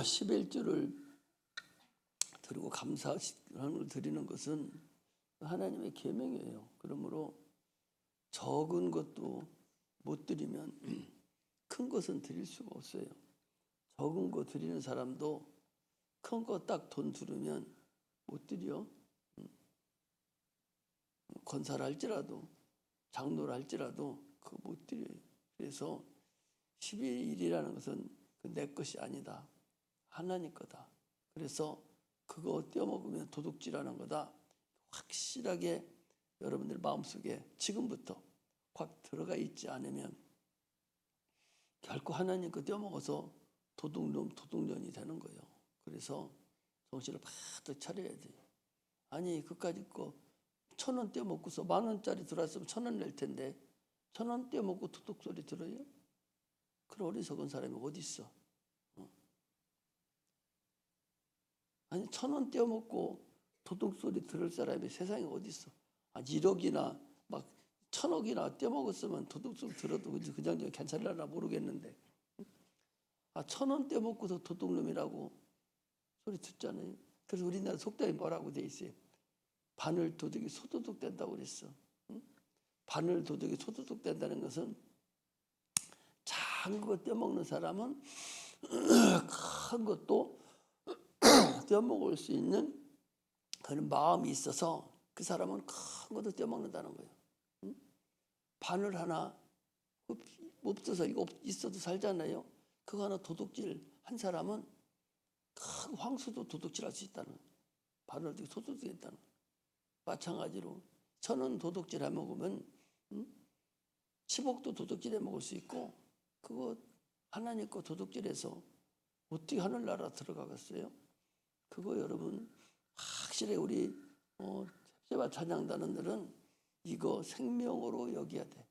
11조를 드리고 감사하는 걸 드리는 것은 하나님의 계명이에요. 그러므로 적은 것도 못 드리면 큰 것은 드릴 수가 없어요. 적은 거 드리는 사람도 큰 거 딱 돈 들으면 못 드려. 권사를 할지라도 장로를 할지라도 그거 못 드려요. 그래서 11일이라는 것은 내 것이 아니다. 하나님 거다. 그래서 그거 떼어먹으면 도둑질하는 거다. 확실하게 여러분들 마음속에 지금부터 확 들어가 있지 않으면 결코 하나님 거 떼어먹어서 도둑년이 되는 거예요. 그래서 정신을 바짝 차려야 돼요. 아니 그까짓 거 1,000원 떼어먹고서 10,000원짜리 들어왔으면 1,000원 낼 텐데 1,000원 떼어먹고 도둑 소리 들어요? 그런 어리석은 사람이 어디 있어? 아니 1,000원 떼어먹고 도둑 소리 들을 사람이 세상에 어디 있어? 1억이나 막 1,000억이나 떼어먹었으면 도둑 소리 들어도 그 정도 괜찮을려나 모르겠는데 1,000원 떼어먹고서 도둑놈이라고 소리 듣잖아요. 그래서 우리나라 속담이 뭐라고 돼 있어요? 바늘 도둑이 소도둑 된다고 그랬어. 바늘 도둑이 소도둑 된다는 것은 작은 거 떼어먹는 사람은 큰 것도 떼어먹을 수 있는 그런 마음이 있어서 그 사람은 큰 것도 떼어먹는다는 거예요. 바늘 하나 없어서 이거 있어도 살잖아요. 그거 하나 도둑질 한 사람은 큰 황수도 도둑질할 수 있다는 거예요. 바늘 도둑이 소도둑이 있다는 거예요. 마찬가지로 1,000원 도둑질해 먹으면 10억도 도둑질해 먹을 수 있고 그거 하나님 거 도둑질해서 어떻게 하늘나라 들어가겠어요? 그거 여러분 확실히 우리 십시바 찬양단원들은 이거 생명으로 여겨야 돼.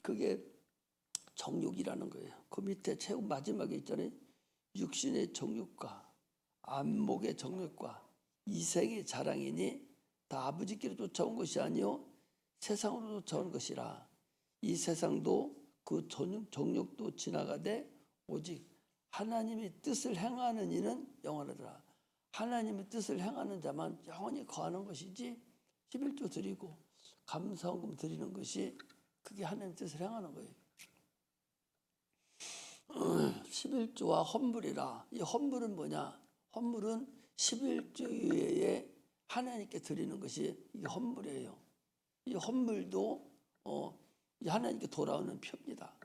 그게 정욕이라는 거예요. 그 밑에 최후 마지막에 있잖아요. 육신의 정욕과 안목의 정욕과 이생의 자랑이니 다 아버지께로 쫓아온 것이 아니요 세상으로 쫓아온 것이라. 이 세상도 그 정욕도 지나가되 오직 하나님의 뜻을 행하는 이는 영원하더라. 하나님의 뜻을 행하는 자만 영원히 거하는 것이지 11조 드리고 감사원금 드리는 것이 그게 하나님의 뜻을 행하는 거예요. 11조와 헌물이라. 이 헌물은 뭐냐? 헌물은 11조 이외에 하나님께 드리는 것이 이게 헌물이에요. 이 헌물도 하나님께 돌아오는 표입니다.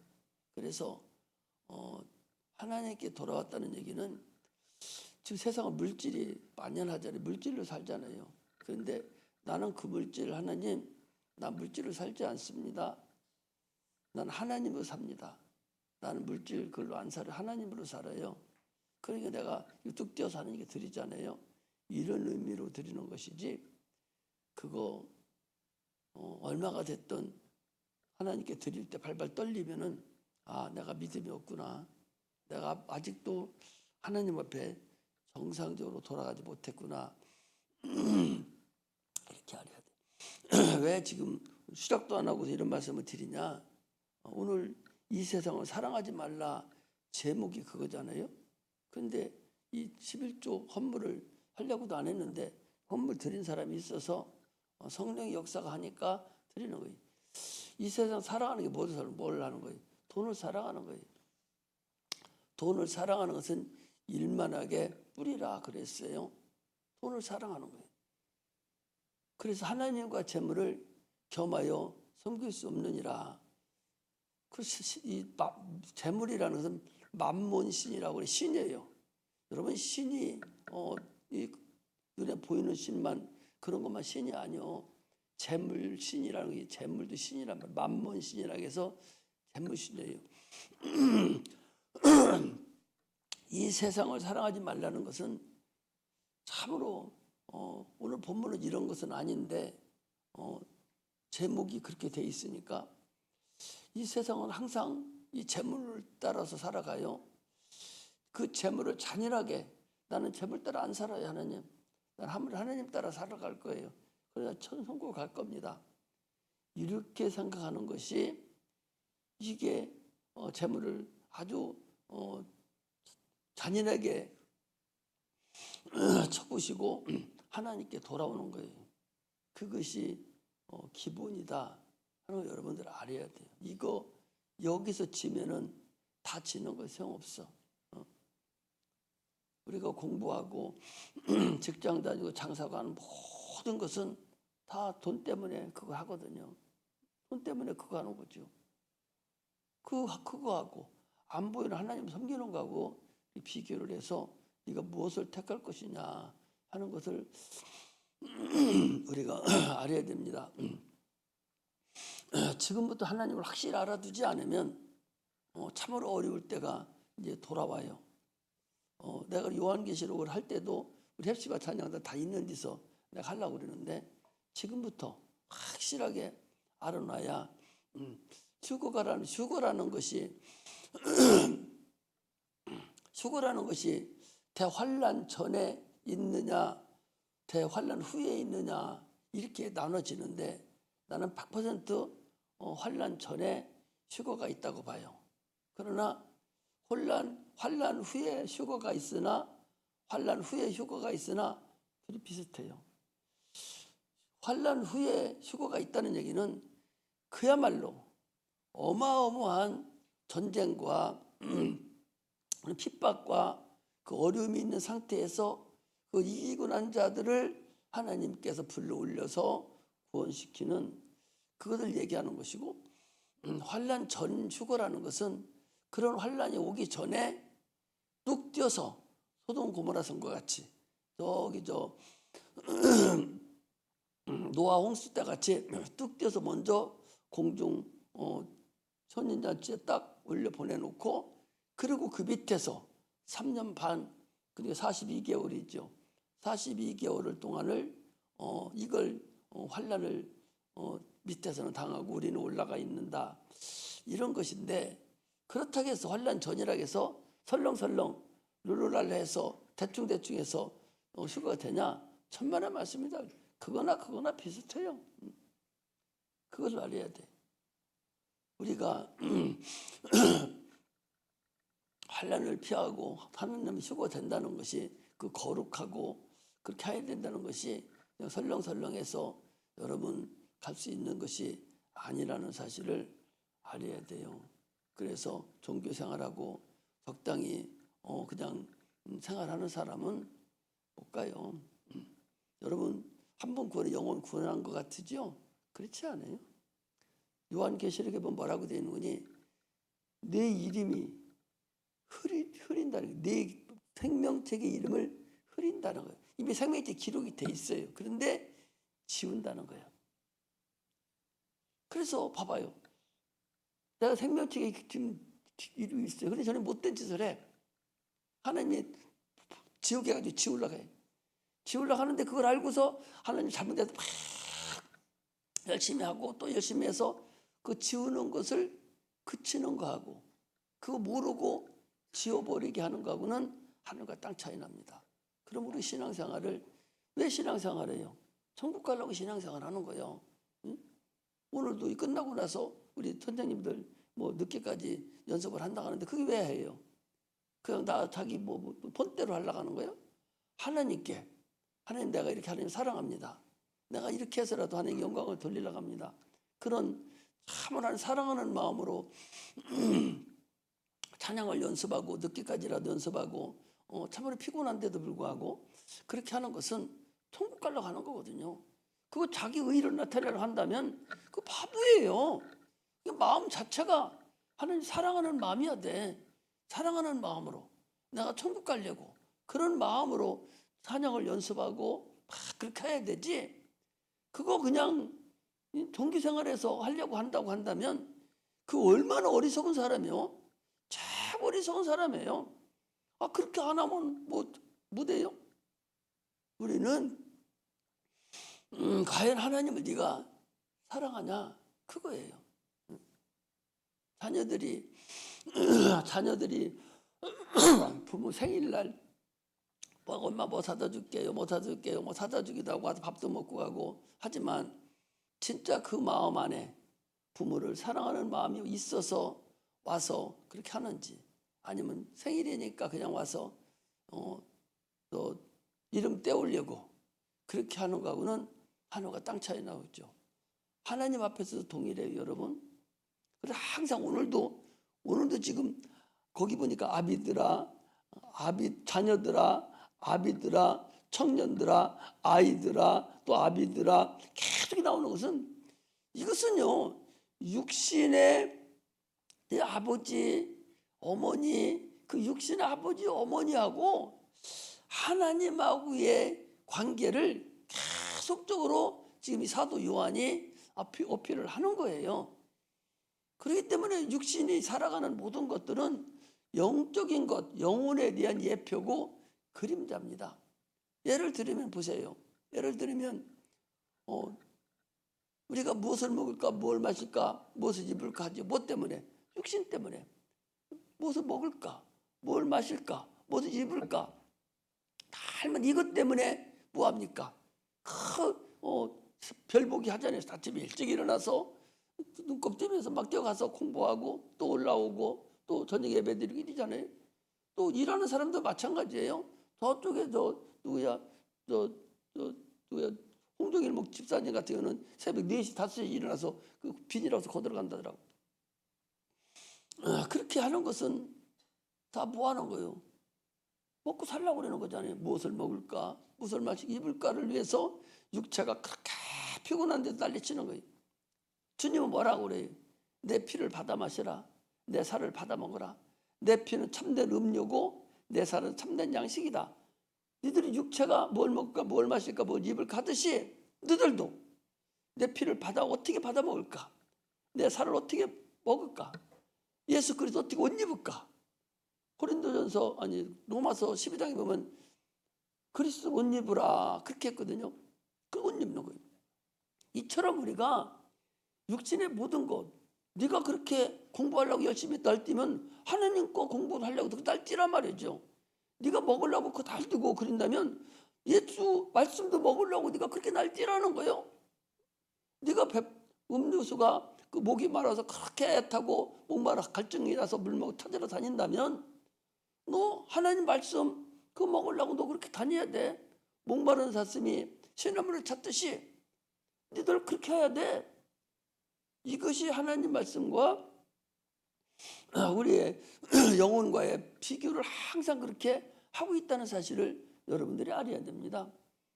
그래서 하나님께 돌아왔다는 얘기는 지금 세상은 물질이 만연하잖아요. 물질로 살잖아요. 그런데 나는 그 물질 하나님 나 물질로 살지 않습니다. 나는 하나님으로 삽니다. 나는 물질 그걸로 안 살아요. 하나님으로 살아요. 그러니까 내가 뚝 떼어서 하나님께 드리잖아요. 이런 의미로 드리는 것이지 그거 얼마가 됐든 하나님께 드릴 때 발발 떨리면은 내가 믿음이 없구나. 내가 아직도 하나님 앞에 정상적으로 돌아가지 못했구나. 이렇게 알아야 돼. 왜 지금 수락도 안 하고 이런 말씀을 드리냐? 오늘 이 세상을 사랑하지 말라 제목이 그거잖아요. 그런데 이 11조 헌물을 하려고도 안 했는데 헌물 드린 사람이 있어서 성령의 역사가 하니까 드리는 거예요. 이 세상 사랑하는 게 뭘 하는 거예요? 돈을 사랑하는 거예요. 돈을 사랑하는 것은 일만하게 뿌리라 그랬어요. 돈을 사랑하는 거예요. 그래서 하나님과 재물을 겸하여 섬길 수 없느니라. 이 재물이라는 것은 만몬신이라고 그래. 신이에요. 여러분 신이 이 눈에 보이는 신만 그런 것만 신이 아니요. 재물신이라는 게 재물도 신이란 말. 만몬신이라고 해서 재물신이에요. 이 세상을 사랑하지 말라는 것은 참으로 오늘 본문은 이런 것은 아닌데 제목이 그렇게 돼 있으니까 이 세상은 항상 이 재물을 따라서 살아가요. 그 재물을 잔인하게 나는 재물 따라 안 살아요. 하나님. 난 하나님 따라 살아갈 거예요. 그래서 천성국 갈 겁니다. 이렇게 생각하는 것이 이게 재물을 아주 잔인하게 쳐부시고 하나님께 돌아오는 거예요. 그것이 기본이다 하는 거 여러분들 알아야 돼요. 이거 여기서 지면은 다 지는 거 소용없어. 우리가 공부하고 직장 다니고 장사고 하는 모든 것은 다 돈 때문에 그거 하거든요. 돈 때문에 그거 하는 거죠. 그거 하고 안 보이는 하나님 섬기는 거하고 비교를 해서 네가 무엇을 택할 것이냐 하는 것을 우리가 알아야 됩니다. 지금부터 하나님을 확실히 알아두지 않으면 참으로 어려울 때가 이제 돌아와요. 내가 요한계시록을 할 때도 우리 헵시바 찬양단 다 있는 데서 내가 하려고 그러는데 지금부터 확실하게 알아놔야 휴거라는 것이 대환란 전에 있느냐 대환란 후에 있느냐 이렇게 나눠지는데 나는 100% 환란 전에 휴거가 있다고 봐요. 그러나 환란 후에 휴거가 있으나 둘이 비슷해요. 환란 후에 휴거가 있다는 얘기는 그야말로 어마어마한 전쟁과 핍박과 그 어려움이 있는 상태에서 그 이기고 난 자들을 하나님께서 불러올려서 구원시키는 그것을 얘기하는 것이고, 환란 전 휴거라는 것은 그런 환란이 오기 전에 뚝 뛰어서 소돔 고모라 성과 같이 저기 노아 홍수 때 같이 뚝 뛰어서 먼저 공중 천인잔치에 딱 올려 보내놓고, 그리고 그 밑에서 3년 반 그리고 42개월이죠. 42개월을 동안을 이걸 환란을 밑에서는 당하고 우리는 올라가 있는다 이런 것인데, 그렇다고 해서 환란 전이라고 해서 설렁설렁 룰루랄라 해서 대충 해서 휴거가 되냐? 천만의 말씀이다. 그거나 비슷해요. 그것을 알아야 돼. 우리가 환란을 피하고 하나님이 휴거된다는 것이 그 거룩하고 그렇게 해야 된다는 것이 그냥 설렁설렁해서 여러분 갈 수 있는 것이 아니라는 사실을 알아야 돼요. 그래서 종교 생활하고 적당히 그냥 생활하는 사람은 못 가요. 여러분 한 번 구원해 영혼 구원한 것 같으죠? 그렇지 않아요? 요한계시록에 보면 뭐라고 되어 있는 거니? 내 이름이 흐린다는 거예요. 내 생명책의 이름을 흐린다는 거예요. 이미 생명책 기록이 돼 있어요. 그런데 지운다는 거예요. 그래서 봐봐요. 내가 생명책에 지금 이름이 있어요. 그런데 저는 못된 짓을 해. 하나님이 지우게 해가지고 지우려고 해. 지우려고 하는데 그걸 알고서 하나님 잘못해서 막 열심히 하고 또 열심히 해서 그 지우는 것을 그치는 거하고 그거 모르고 지워버리게 하는 거하고는 하늘과 땅 차이 납니다. 그럼 우리 신앙생활을 왜 신앙생활을 해요? 천국 가려고 신앙생활 하는 거예요. 응? 오늘도 끝나고 나서 우리 선생님들 뭐 늦게까지 연습을 한다고 하는데 그게 왜 해요? 그냥 자기 본대로 하려고 하는 거예요? 하나님 내가 이렇게 하나님 사랑합니다. 내가 이렇게 해서라도 하나님 영광을 돌리려고 합니다. 그런 참으로 사랑하는 마음으로 찬양을 연습하고 늦게까지라도 연습하고 참으로 피곤한데도 불구하고 그렇게 하는 것은 천국 가려고 하는 거거든요. 그거 자기 의를 나타내려고 한다면 그 바보예요. 마음 자체가 하나님 사랑하는 마음이어야 돼. 사랑하는 마음으로 내가 천국 가려고 그런 마음으로 찬양을 연습하고 막 그렇게 해야 되지. 그거 그냥 종교생활에서 하려고 한다고 한다면 그 얼마나 어리석은 사람이요. 참 어리석은 사람이에요. 그렇게 안 하면 뭐 돼요? 우리는 과연 하나님을 네가 사랑하냐? 그거예요. 자녀들이 부모 생일날 엄마 뭐 사다 줄게요, 뭐 사다 주기도 하고 와서 밥도 먹고 가고 하지만 진짜 그 마음 안에 부모를 사랑하는 마음이 있어서 와서 그렇게 하는지, 아니면 생일이니까 그냥 와서 또 이름 떼우려고 그렇게 하는 거하고는 하늘과 땅 차이 나오죠. 하나님 앞에서 동일해요, 여러분. 그래서 항상 오늘도 지금 거기 보니까 자녀들아, 아비들아, 청년들아, 아이들아, 또 아비들아 계속 나오는 것은, 이것은요 육신의 내 아버지, 어머니, 그 육신의 아버지, 어머니하고 하나님하고의 관계를 계속적으로 지금 이 사도 요한이 어필을 하는 거예요. 그렇기 때문에 육신이 살아가는 모든 것들은 영적인 것, 영혼에 대한 예표고 그림자입니다. 예를 들면 보세요. 예를 들면 우리가 무엇을 먹을까, 뭘 마실까, 무엇을 입을까 하죠. 뭐 때문에? 육신 때문에. 무엇을 먹을까, 뭘 마실까, 무엇을 입을까, 다 이것 때문에 뭐합니까? 별보기 하잖아요. 아침에 일찍 일어나서 눈곱 뜨면서 막 뛰어가서 공부하고 또 올라오고 또 저녁 예배 드리고 이러잖아요. 또 일하는 사람도 마찬가지예요. 저쪽에 누구야 홍종일 목 집사님 같은 경우는 새벽 4시 5시에 일어나서 그 비닐하우스 거들어간다더라고. 그렇게 하는 것은 다 뭐 하는 거예요? 먹고 살려고 그러는 거잖아요. 무엇을 먹을까, 무엇을 마시고 입을까를 위해서 육체가 그렇게 피곤한데 난리치는 거예요. 주님은 뭐라고 그래요? 내 피를 받아 마시라. 내 살을 받아 먹어라. 내 피는 참된 음료고 내 살은 참된 양식이다. 너희들이 육체가 뭘 먹을까, 뭘 마실까, 뭘 입을까 하듯이 너희들도 내 피를 어떻게 받아 먹을까? 내 살을 어떻게 먹을까? 예수 그리스도 어떻게 옷 입을까? 로마서 12장에 보면 그리스도 옷 입으라 그렇게 했거든요. 그 옷 입는 거예요. 이처럼 우리가 육신의 모든 것, 네가 그렇게 공부하려고 열심히 날뛰면 하나님 거 공부하려고 날뛰란 말이죠. 네가 먹으려고 그거 날뛰고 그런다면 예수 말씀도 먹으려고 네가 그렇게 날뛰라는 거예요. 네가 음료수가 그 목이 말아서 그렇게 애타고 목마라 갈증이 나서 물 먹고 찾으러 다닌다면 너 하나님 말씀 그거 먹으려고 너 그렇게 다녀야 돼. 목마른 사슴이 시냇물을 찾듯이 너희들 그렇게 해야 돼. 이것이 하나님 말씀과 우리의 영혼과의 비교를 항상 그렇게 하고 있다는 사실을 여러분들이 알아야 됩니다.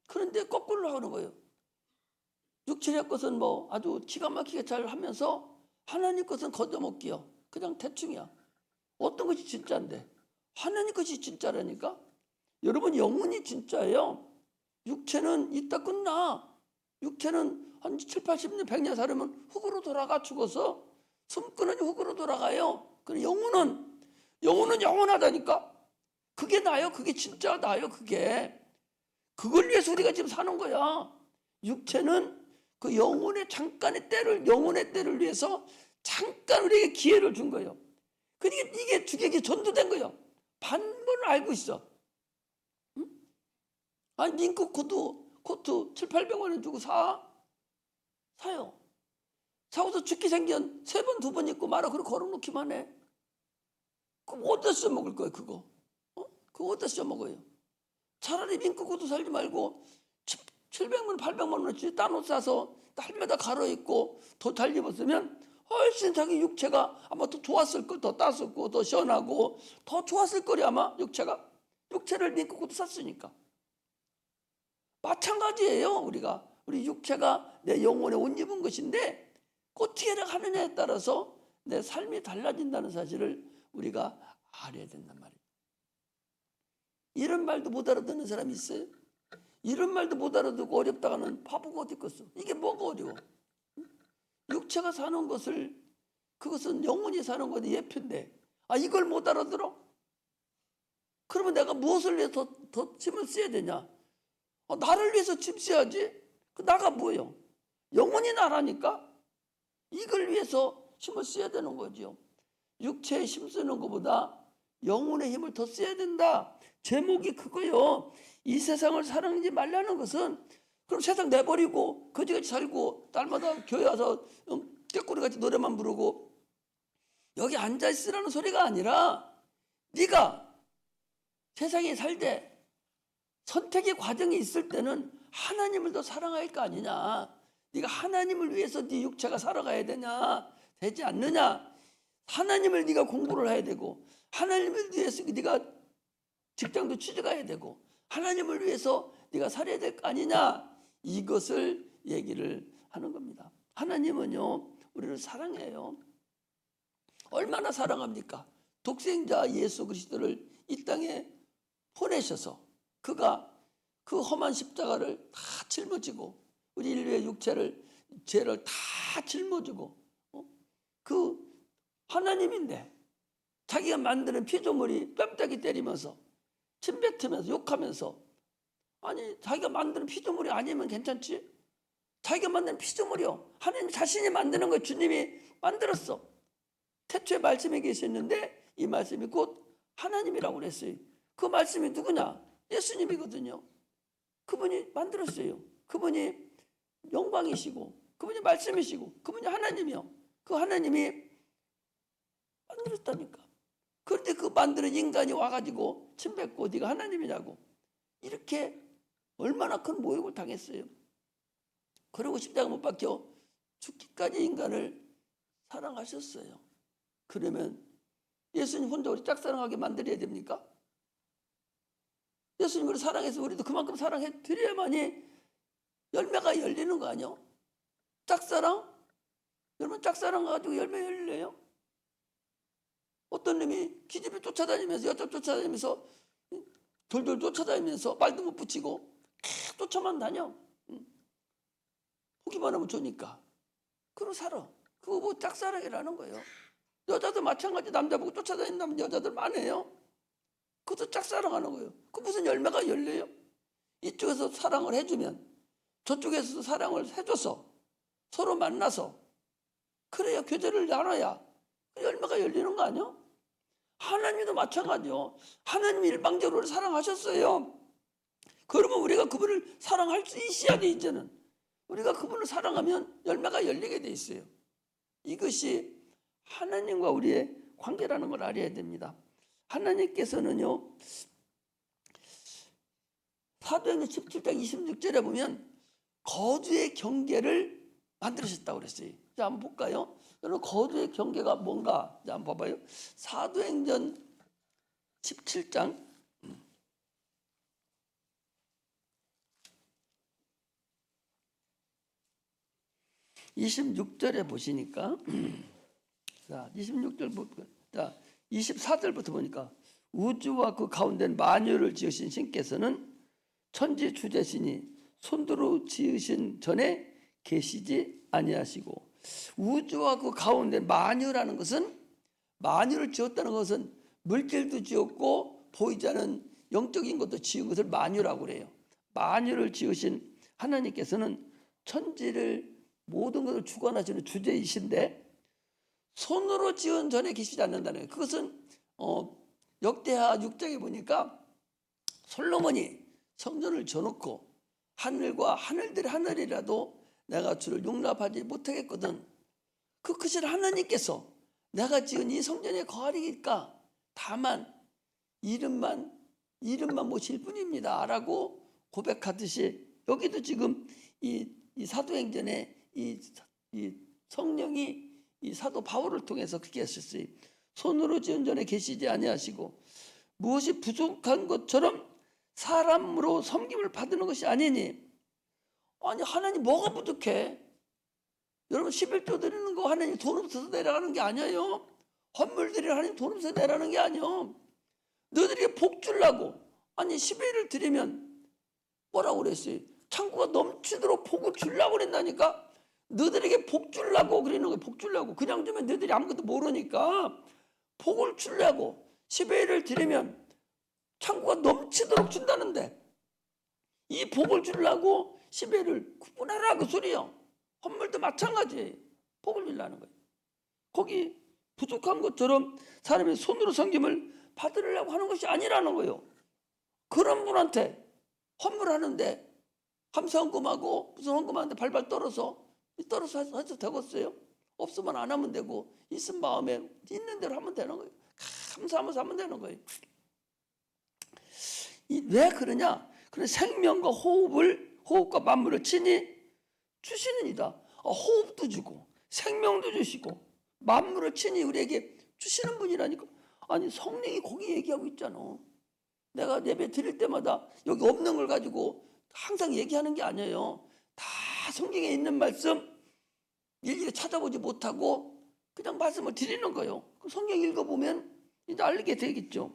그런데 거꾸로 하는 거예요. 육체의 것은 뭐 아주 기가 막히게 잘 하면서 하나님 것은 거저먹기요. 그냥 대충이야. 어떤 것이 진짜인데? 하나님 것이 진짜라니까? 여러분, 영혼이 진짜예요. 육체는 이따 끝나. 육체는 한 7, 80년, 100년 살으면 흙으로 돌아가 죽어서 숨 끊으니 흙으로 돌아가요. 그런데 영혼은 영원하다니까? 그게 나요. 그게 진짜 나요. 그걸 위해서 우리가 지금 사는 거야. 육체는 그 영혼의 때를 위해서 잠깐 우리에게 기회를 준 거예요. 그러니까 이게 주객이 전도된 거예요. 반문을 알고 있어. 응? 아니 밍크 코트 7, 800원에 주고 사요. 사고서 죽기 생전 3번, 2번 입고 말아 그렇게 걸어놓기만 해. 그럼 어디다 써먹을 거예요 그거? 그거 어디다 써먹어요? 차라리 밍크 코트 살지 말고 700만, 800만 원어치 딴 옷 사서 날마다 갈아입고 더 잘 입었으면 훨씬 자기 육체가 아마 더 좋았을 걸, 더 따숩고 더 시원하고 더 좋았을 거리 아마 육체를 밍크 코트 샀으니까. 마찬가지예요. 우리 육체가 내 영혼에 옷 입은 것인데 어떻게 하느냐에 따라서 내 삶이 달라진다는 사실을 우리가 알아야 된단 말이에요. 이런 말도 못 알아듣는 사람이 있어요? 이런 말도 못 알아듣고 어렵다가는 바보가 어디 있겠어? 이게 뭐가 어려워? 육체가 사는 것을, 그것은 영혼이 사는 것의 예표인데 이걸 못 알아들어? 그러면 내가 무엇을 위해서 더 힘을 써야 되냐? 나를 위해서 힘 써야지. 나가 뭐예요? 영혼이 나라니까? 이걸 위해서 힘을 써야 되는 거죠. 육체에 힘 쓰는 것보다 영혼의 힘을 더 써야 된다. 제목이 그거요. 이 세상을 사랑하지 말라는 것은, 그럼 세상 내버리고 거지같이 살고 날마다 교회 와서 꾀꼬리같이 노래만 부르고 여기 앉아 있으라는 소리가 아니라 네가 세상에 살되 선택의 과정이 있을 때는 하나님을 더 사랑할 거 아니냐. 네가 하나님을 위해서 네 육체가 살아가야 되냐, 되지 않느냐. 하나님을 네가 공부를 해야 되고, 하나님을 위해서 네가 직장도 취직해야 되고, 하나님을 위해서 네가 살아야 될 거 아니냐. 이것을 얘기를 하는 겁니다. 하나님은요, 우리를 사랑해요. 얼마나 사랑합니까? 독생자 예수 그리스도를 이 땅에 보내셔서 그가 그 험한 십자가를 다 짊어지고 우리 인류의 죄를 다 짊어지고 그 하나님인데 자기가 만드는 피조물이 뺨따기 때리면서 침뱉으면서 욕하면서, 아니 자기가 만드는 피조물이 아니면 괜찮지? 자기가 만드는 피조물이요, 하나님 자신이 만드는 거 주님이 만들었어. 태초에 말씀이 계셨는데 이 말씀이 곧 하나님이라고 그랬어요. 그 말씀이 누구냐? 예수님이거든요. 그분이 만들었어요. 그분이 영광이시고 그분이 말씀이시고 그분이 하나님이요. 그 하나님이 만들었다니까. 그런데 그 만드는 인간이 와가지고 침뱉고 네가 하나님이냐고 이렇게 얼마나 큰 모욕을 당했어요. 그리고 십자가 못 박혀 죽기까지 인간을 사랑하셨어요. 그러면 예수님 혼자 우리 짝사랑하게 만들어야 됩니까? 예수님을 사랑해서 우리도 그만큼 사랑해 드려야만이 열매가 열리는 거 아니요? 짝사랑? 여러분 짝사랑 가지고 열매 열려요? 어떤 놈이 기집애 쫓아다니면서 여자 쫓아다니면서 돌돌 쫓아다니면서 말도 못 붙이고 쫓아만 다녀. 보기만 하면 좋으니까 그러고 살아. 그거 뭐 짝사랑이라는 거예요. 여자도 마찬가지. 남자 보고 쫓아다니는 여자들 많아요. 그것도 짝사랑하는 거예요. 그 무슨 열매가 열려요? 이쪽에서 사랑을 해주면 저쪽에서도 사랑을 해줘서 서로 만나서 그래야 교제를 나눠야 열매가 열리는 거 아니야? 하나님도 마찬가지요. 하나님이 일방적으로 사랑하셨어요. 그러면 우리가 그분을 사랑할 수 있어야 돼. 이제는 우리가 그분을 사랑하면 열매가 열리게 돼 있어요. 이것이 하나님과 우리의 관계라는 걸 알아야 됩니다. 하나님께서는요, 사도행전 17장 26절에 보면 거두의 경계를 만들으셨다고 그랬어요. 자, 한번 볼까요? 여러분, 거두의 경계가 뭔가? 자, 한번 봐봐요. 사도행전 17장 26절에 보시니까 자, 26절 볼까요? 자, 24절부터 보니까 우주와 그 가운데 만유를 지으신 신께서는 천지 주재신이 손으로 지으신 전에 계시지 아니하시고, 우주와 그 가운데 만유라는 것은, 만유를 지었다는 것은 물질도 지었고 보이지 않는 영적인 것도 지은 것을 만유라고 그래요. 만유를 지으신 하나님께서는 천지를 모든 것을 주관하시는 주제이신데 손으로 지은 전에 계시지 않는다는 거예요. 그것은 역대하 6장에 보니까 솔로몬이 성전을 져놓고 하늘과 하늘들의 하늘이라도 내가 주를 용납하지 못하겠거든. 그 크신 하나님께서 내가 지은 이 성전에 거하리니까 다만 이름만 모실 뿐입니다 라고 고백하듯이, 여기도 지금 이 사도행전에 이 성령이 이 사도 바울을 통해서 그렇게 하셨어요. 손으로 지은 전에 계시지 아니하시고 무엇이 부족한 것처럼 사람으로 섬김을 받는 것이 아니니. 아니 하나님 뭐가 부족해? 여러분 11조 드리는 거 하나님 돈 없어서 내라는 게 아니에요. 헌물 드리는 하나님 돈 없어서 내라는 게 아니에요. 너희들이 복 주려고. 아니 11을 드리면 뭐라고 그랬어요? 창고가 넘치도록 복을 주려고 그랬다니까. 너희들에게 복 주려고 그러는 거예요. 복 주려고. 그냥 주면 너희들이 아무것도 모르니까 복을 주려고 11을 드리면 창고가 넘치도록 준다는데 이 복을 주려고 11을 구분하라 그 소리요. 헌물도 마찬가지예요. 복을 주려는 거예요. 거기 부족한 것처럼 사람이 손으로 섬김을 받으려고 하는 것이 아니라는 거예요. 그런 분한테 헌물하는데 감사헌금하고 무슨 헌금하는데 발발 떨어서 해도 되겠어요? 없으면 안 하면 되고, 있으면 마음에 있는 대로 하면 되는 거예요. 감사하면서 하면 되는 거예요. 왜 그러냐? 그런 생명과 호흡과 만물을 친히 주시는 이다. 호흡도 주고 생명도 주시고 만물을 친히 우리에게 주시는 분이라니까. 아니, 성령이 거기 얘기하고 있잖아. 내가 예배 드릴 때마다 여기 없는 걸 가지고 항상 얘기하는 게 아니에요. 다 성경에 있는 말씀 일일이 찾아보지 못하고 그냥 말씀을 드리는 거예요. 성경 읽어보면 이제 알게 되겠죠.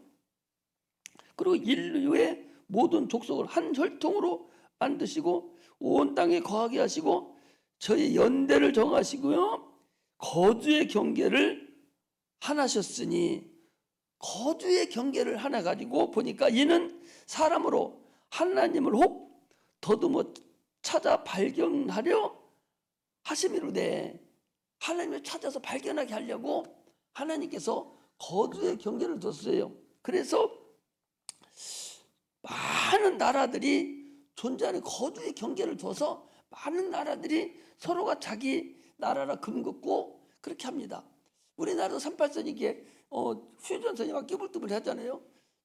그리고 인류의 모든 족속을 한 혈통으로 만드시고 온 땅에 거하게 하시고 저희 연대를 정하시고요, 거주의 경계를 하나셨으니, 거주의 경계를 하나 가지고 보니까 이는 사람으로 하나님을 혹 더듬어 찾아 발견하려 하심이로되, 하나님을 찾아서 발견하게 하려고 하나님께서 거주의 경계를 뒀어요. 그래서 많은 나라들이 존재하는 거주의 경계를 둬서 많은 나라들이 서로가 자기 나라라 금긋고 그렇게 합니다. 우리나라도 38선 이게 휴전선이 막 끼불끼불 하잖아요.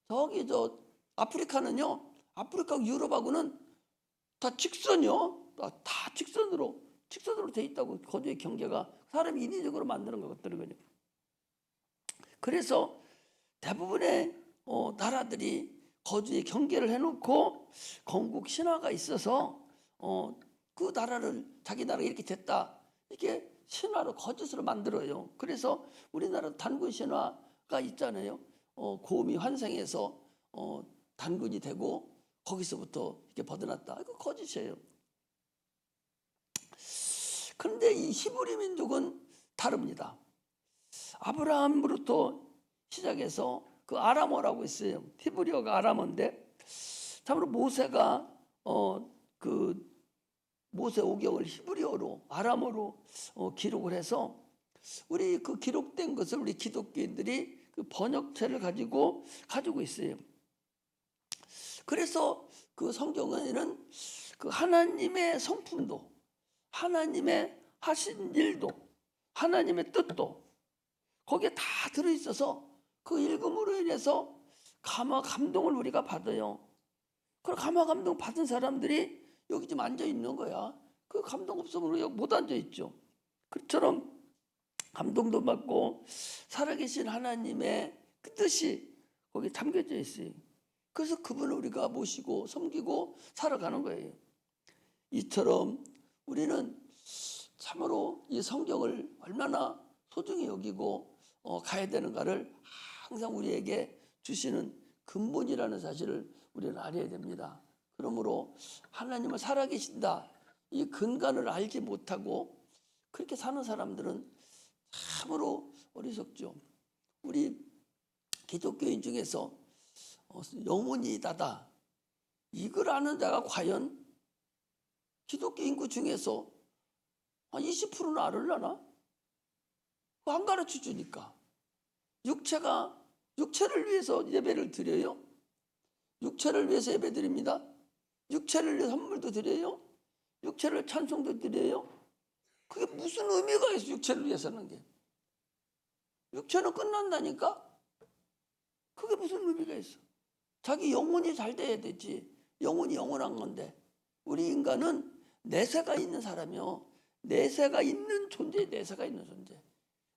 저기 저 아프리카는요, 아프리카하고 유럽하고는 다 직선이요. 다 직선으로 돼 있다고. 거주의 경계가 사람이 인위적으로 만드는 것들이거든요. 그래서 대부분의 나라들이 거주의 경계를 해놓고 건국 신화가 있어서 그 나라를 자기 나라가 이렇게 됐다, 이렇게 신화로 거짓으로 만들어요. 그래서 우리나라 단군 신화가 있잖아요. 고음이 환생해서 단군이 되고 거기서부터 이렇게 벗어났다. 이거 거짓이에요. 그런데 이 히브리 민족은 다릅니다. 아브라함으로부터 시작해서 그 아람어라고 있어요. 히브리어가 아람어인데, 참으로 모세가 그 모세오경을 히브리어로 아람어로 기록을 해서 우리 그 기록된 것을 우리 기독교인들이 그 번역체를 가지고 있어요. 그래서 그 성경에는 그 하나님의 성품도, 하나님의 하신 일도, 하나님의 뜻도 거기에 다 들어있어서 그 읽음으로 인해서 감동을 우리가 받아요. 그 감동 받은 사람들이 여기 좀 앉아 있는 거야. 그 감동 없으면 우리가 못 앉아 있죠. 그처럼 감동도 받고 살아계신 하나님의 그 뜻이 거기에 담겨져 있어요. 그래서 그분을 우리가 모시고 섬기고 살아가는 거예요. 이처럼 우리는 참으로 이 성경을 얼마나 소중히 여기고 가야 되는가를 항상 우리에게 주시는 근본이라는 사실을 우리는 알아야 됩니다. 그러므로 하나님은 살아계신다, 이 근간을 알지 못하고 그렇게 사는 사람들은 참으로 어리석죠. 우리 기독교인 중에서 영혼이 있다다, 이걸 아는 자가 과연 기독교 인구 중에서 한 20%는 알으려나? 안 가르쳐 주니까. 육체를 위해서 예배를 드려요. 육체를 위해서 예배 드립니다. 육체를 위해서 선물도 드려요. 육체를 찬송도 드려요. 그게 무슨 의미가 있어? 육체를 위해서 하는 게. 육체는 끝난다니까? 그게 무슨 의미가 있어? 자기 영혼이 잘 돼야 되지. 영혼이 영원한 건데. 우리 인간은 내세가 있는 사람이요, 내세가 있는 존재, 내세가 있는 존재.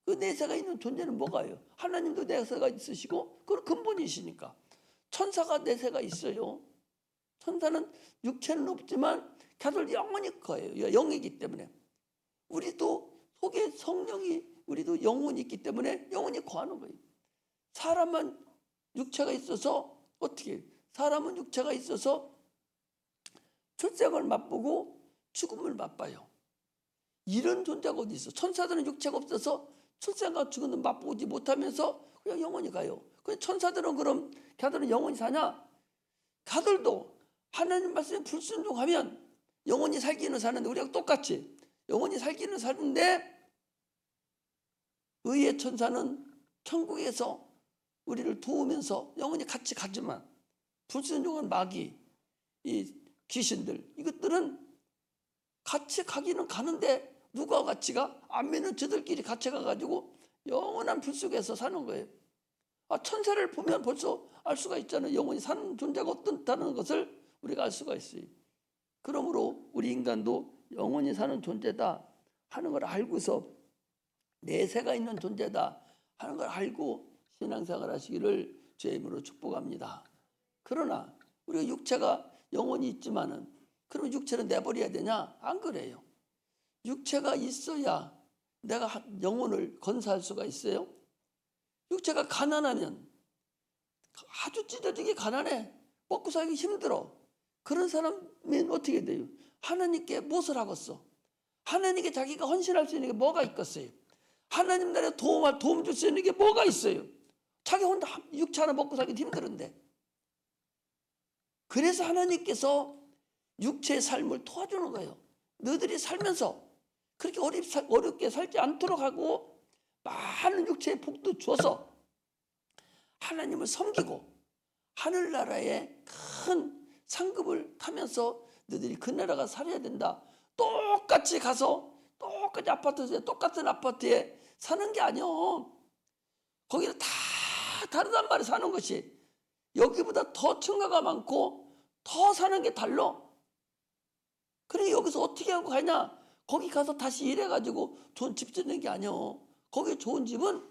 그 내세가 있는 존재는 뭐가요? 하나님도 내세가 있으시고 그 근본이시니까. 천사가 내세가 있어요. 천사는 육체는 없지만 걔들 영혼이 거예요. 영이기 때문에. 우리도 속에 성령이, 우리도 영혼이 있기 때문에 영혼이 거하는 거예요. 사람은 육체가 있어서 어떻게? 사람은 육체가 있어서 출생을 맛보고 죽음을 맛봐요. 이런 존재가 어디 있어? 천사들은 육체가 없어서 출생과 죽음을 맛보지 못하면서 그냥 영원히 가요. 근데 천사들은 그럼 걔들은 영원히 사냐? 걔들도 하나님 말씀에 불순종하면 영원히 살기는 사는데, 우리가 똑같이 영원히 살기는 사는데, 의의 천사는 천국에서 우리를 도우면서 영원히 같이 가지만, 불순종한 마귀, 이 귀신들, 이것들은 같이 가기는 가는데 누가 같이 가? 안 믿는 저들끼리 같이 가가지고 영원한 불 속에서 사는 거예요. 천사를 보면 벌써 알 수가 있잖아요. 영원히 사는 존재가 어떻다는 것을 우리가 알 수가 있어요. 그러므로 우리 인간도 영원히 사는 존재다 하는 걸 알고서 내세가 있는 존재다 하는 걸 알고 신앙생활 하시기를 주의 이름으로 축복합니다. 그러나 우리가 육체가 영원히 있지만은 그럼 육체를 내버려야 되냐? 안 그래요. 육체가 있어야 내가 영혼을 건사할 수가 있어요. 육체가 가난하면 아주 찢어지게 가난해. 먹고 살기 힘들어. 그런 사람은 어떻게 돼요? 하나님께 무엇을 하겠어? 하나님께 자기가 헌신할 수 있는 게 뭐가 있겠어요? 하나님 나라에 도움 줄 수 있는 게 뭐가 있어요? 자기 혼자 육체 하나 먹고 살기 힘들은데. 그래서 하나님께서 육체의 삶을 도와주는 거예요. 너희들이 살면서 그렇게 어렵게 살지 않도록 하고 많은 육체의 복도 줘서 하나님을 섬기고 하늘나라의 큰 상급을 타면서 너희들이 그 나라가 살아야 된다. 똑같이 가서 똑같이 똑같은 아파트에 사는 게 아니요. 거기는 다 다르단 말이에요. 사는 것이. 여기보다 더 층가가 많고 더 사는 게 달라. 그러니까 여기서 어떻게 하고 가냐? 거기 가서 다시 일해가지고 좋은 집 짓는 게 아니요. 거기 좋은 집은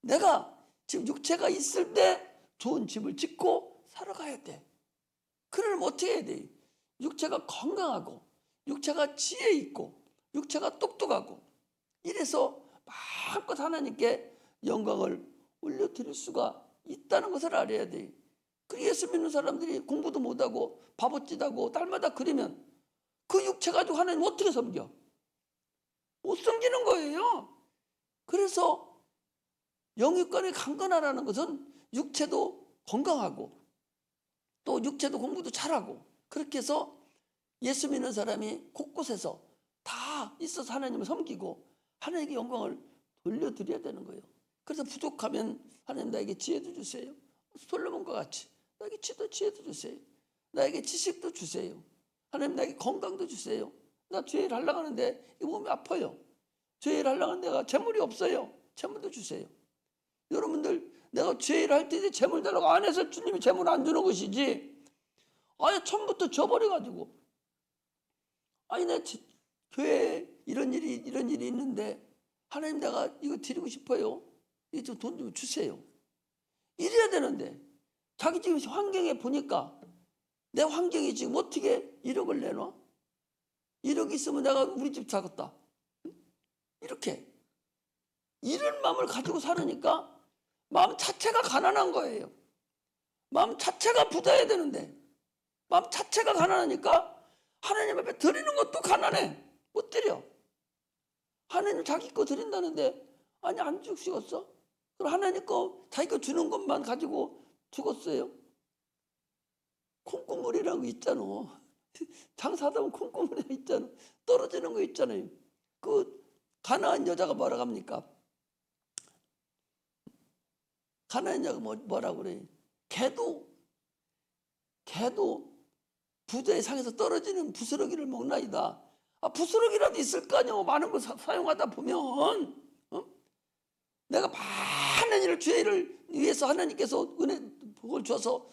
내가 지금 육체가 있을 때 좋은 집을 짓고 살아가야 돼. 그러면 어떻게 해야 돼? 육체가 건강하고 육체가 지혜 있고 육체가 똑똑하고 이래서 마음껏 하나님께 영광을 올려드릴 수가 있다는 것을 알아야 돼. 그 예수 믿는 사람들이 공부도 못하고 바보짓하고 딸마다 그러면 그 육체 가지고 하나님 어떻게 섬겨? 못 섬기는 거예요. 그래서 영육간에 강건하라는 것은 육체도 건강하고 또 육체도 공부도 잘하고 그렇게 해서 예수 믿는 사람이 곳곳에서 다 있어서 하나님을 섬기고 하나님께 영광을 돌려드려야 되는 거예요. 그래서 부족하면 하나님 나에게 지혜도 주세요. 솔로몬과 같이 나에게 지혜도 주세요. 나에게 지식도 주세요. 하나님 나에게 건강도 주세요. 나 죄를 하려고 하는데 이 몸이 아파요. 죄를 하려고 하는데 내가 재물이 없어요. 재물도 주세요. 여러분들 내가 죄를 할 때 재물 달라고 안 해서 주님이 재물 안 주는 것이지 아예 처음부터 줘버려가지고 아니 내 교회에 이런 일이 있는데 하나님 내가 이거 드리고 싶어요. 이거 좀 돈 좀 주세요. 이래야 되는데 자기 지금 환경에 보니까 내 환경이 지금 어떻게 1억을 내놔? 1억 있으면 내가 우리 집 사겠다. 이렇게 이런 마음을 가지고 살으니까 마음 자체가 가난한 거예요. 마음 자체가 부자야 되는데 마음 자체가 가난하니까 하나님 앞에 드리는 것도 가난해. 못 드려. 하나님 자기 거 드린다는데 아니 안 주시겠어? 그럼 하나님 거 자기 거 주는 것만 가지고 죽었어요. 콩고물이라는 거 있잖아. 장사하다 보면 콩고물이 있잖아. 떨어지는 거 있잖아요. 그 가난한 여자가 뭐라고 합니까? 가난한 여자가 뭐라고 그래? 개도 부자의 상에서 떨어지는 부스러기를 먹나이다. 부스러기라도 있을 거 아니야. 많은 걸 사용하다 보면 내가 많은 일을 죄를 위해서 하나님께서 은혜 복을 줘서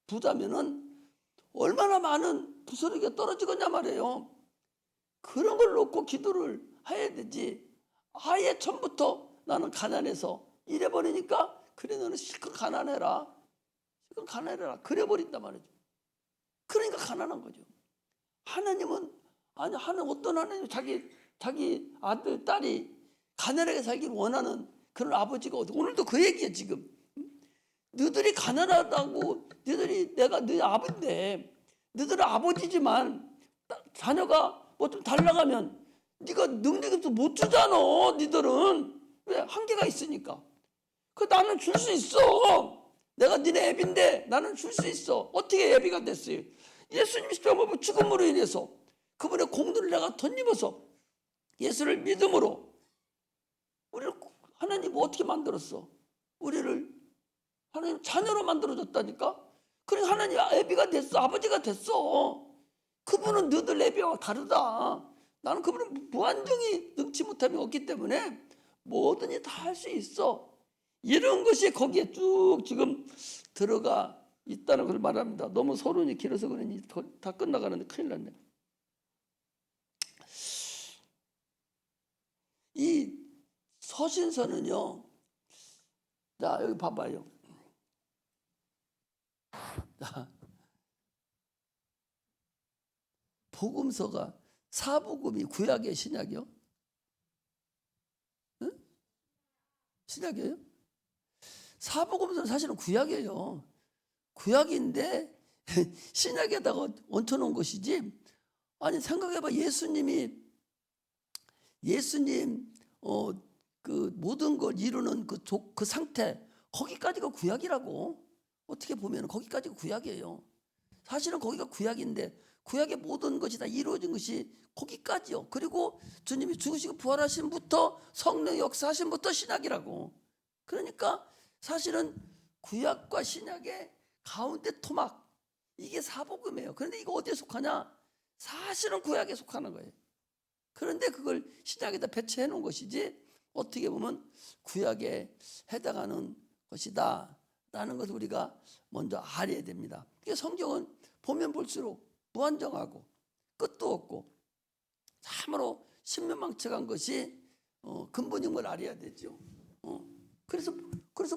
부자면은 얼마나 많은 부스러기가 떨어지겠냐 말이에요. 그런 걸 놓고 기도를 해야 되지. 아예 처음부터 나는 가난해서 이래버리니까 그래 너는 실컷 가난해라. 실컷 가난해라. 그래버린단 말이죠. 그러니까 가난한 거죠. 하나님은 아니 하나님 어떤 하나님 자기 아들 딸이 가난하게 살기를 원하는 그런 아버지가 어디 오늘도 그 얘기야 지금. 너희들이 가난하다고 내가 너희 아버지인데 너희들은 아버지지만 자녀가 뭐 좀 달라가면 네가 능력이 없어서 못 주잖아. 너희들은 왜 한계가 있으니까. 그 나는 줄 수 있어. 내가 니네 애비인데 나는 줄 수 있어. 어떻게 애비가 됐어요? 예수님이 십자가에 죽음으로 인해서 그분의 공들을 내가 덧입어서 예수를 믿음으로 우리를 하나님 어떻게 만들었어? 우리를 하나님 자녀로 만들어줬다니까. 그러니까 하나님 애비가 됐어. 아버지가 됐어. 그분은 너희들 애비와 다르다. 나는 그분은 무한정이 능치 못함이 없기 때문에 뭐든지 다 할 수 있어. 이런 것이 거기에 쭉 지금 들어가 있다는 걸 말합니다. 너무 서론이 길어서 그러니 다 끝나가는데 큰일 났네. 이 서신서는요, 자 여기 봐봐요. 자, 복음서가 사복음이 구약이에요, 신약이요? 응? 신약이에요? 사복음서는 사실은 구약이에요. 구약인데 신약에다가 얹혀놓은 것이지. 아니 생각해봐, 예수님 그 모든 걸 이루는 그 상태, 거기까지가 구약이라고. 어떻게 보면 거기까지가 구약이에요. 사실은 거기가 구약인데 구약의 모든 것이 다 이루어진 것이 거기까지요. 그리고 주님이 죽으시고 부활하심부터 성령 역사하심부터 신약이라고. 그러니까 사실은 구약과 신약의 가운데 토막, 이게 사복음이에요. 그런데 이거 어디에 속하냐? 사실은 구약에 속하는 거예요. 그런데 그걸 신약에다 배치해 놓은 것이지, 어떻게 보면 구약에 해당하는 것이다 라는 것을 우리가 먼저 알아야 됩니다. 성경은 보면 볼수록 무한정하고 끝도 없고 참으로 신명망측한 것이 근본인 걸 알아야 되죠. 그래서